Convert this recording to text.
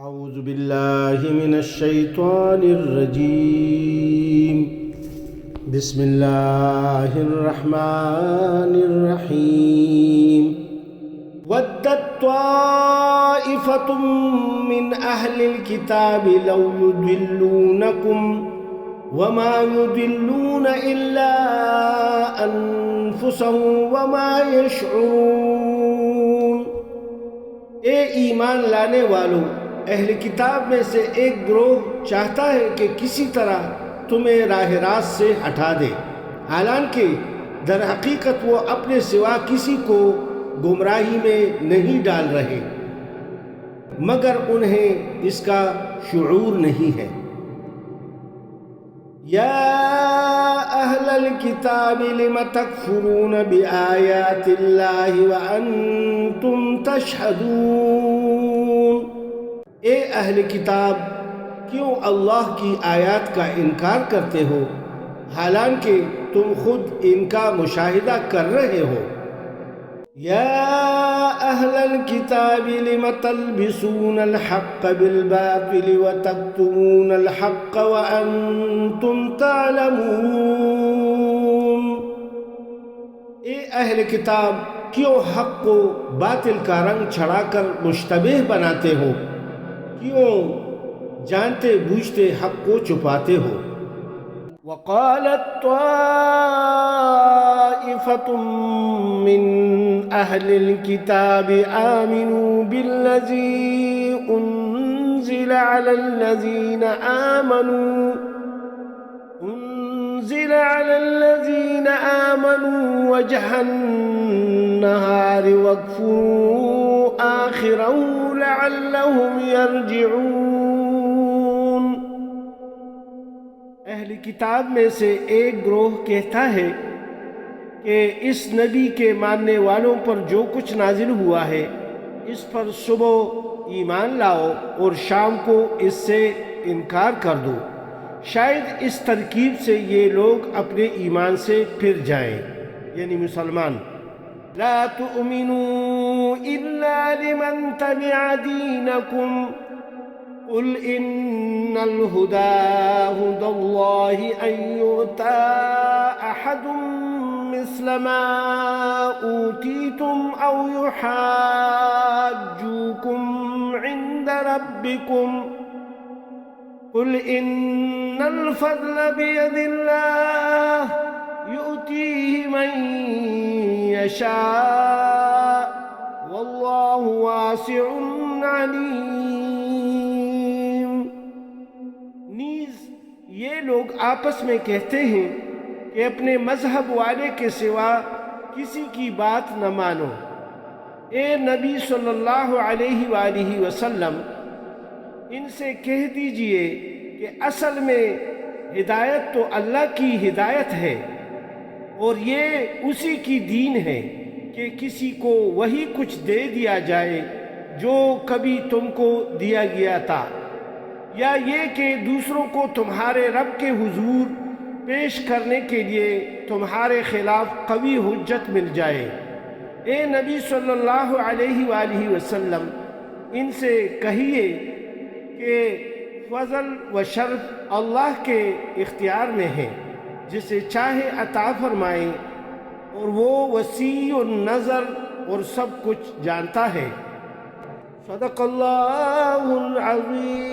أعوذ بالله من الشيطان الرجيم. بسم الله الرحمن الرحيم. ودت طائفة من أهل الكتاب لو يضلونكم وما يضلون إلا أنفسهم وما يشعرون. اے ایمان لانے والوں، اہل کتاب میں سے ایک گروہ چاہتا ہے کہ کسی طرح تمہیں راہ راست سے ہٹا دے، حالانکہ در حقیقت وہ اپنے سوا کسی کو گمراہی میں نہیں ڈال رہے مگر انہیں اس کا شعور نہیں ہے۔ یا اہل الکتاب لم تکفرون بآیات اللہ وانتم تشہدون. اے اہل کتاب، کیوں اللہ کی آیات کا انکار کرتے ہو حالانکہ تم خود ان کا مشاہدہ کر رہے ہو؟ یا اہل الکتاب لم تلبسون الحق بالباطل وتکتمون الحق وانتم تعلمون. اے اہل کتاب، کیوں حق کو باطل کا رنگ چڑھا کر مشتبہ بناتے ہو؟ کیوں جانتے بوجھتے حق کو چھپاتے ہو؟ وقالت طائفة من أهل الكتاب آمنوا بالذي أنزل على الذين آمنوا وجه النهار واكفروا آخره لعلهم يرجعون. اہل کتاب میں سے ایک گروہ کہتا ہے کہ اس نبی کے ماننے والوں پر جو کچھ نازل ہوا ہے اس پر صبح ایمان لاؤ اور شام کو اس سے انکار کر دو، شاید اس ترکیب سے یہ لوگ اپنے ایمان سے پھر جائیں، یعنی مسلمان. لا تؤمنوا الا لمن تبع دینکم قل ان الهدى هدى الله ان يؤتى احد مثل ما اوتيتم او يحاجوكم عند ربكم قل ان الفضل بيد الله يؤتيه من يشاء والله واسع عليم. نیز یہ لوگ آپس میں کہتے ہیں کہ اپنے مذہب والے کے سوا کسی کی بات نہ مانو. اے نبی صلی اللہ علیہ وآلہ وسلم، ان سے کہہ دیجئے کہ اصل میں ہدایت تو اللہ کی ہدایت ہے اور یہ اسی کی دین ہے کہ کسی کو وہی کچھ دے دیا جائے جو کبھی تم کو دیا گیا تھا، یا یہ کہ دوسروں کو تمہارے رب کے حضور پیش کرنے کے لیے تمہارے خلاف قوی حجت مل جائے. اے نبی صلی اللہ علیہ وآلہ وسلم، ان سے کہیے کہ فضل و شرف اللہ کے اختیار میں ہے، جسے چاہے عطا فرمائے، اور وہ وسیع النظر اور سب کچھ جانتا ہے. صدق اللہ العظیم.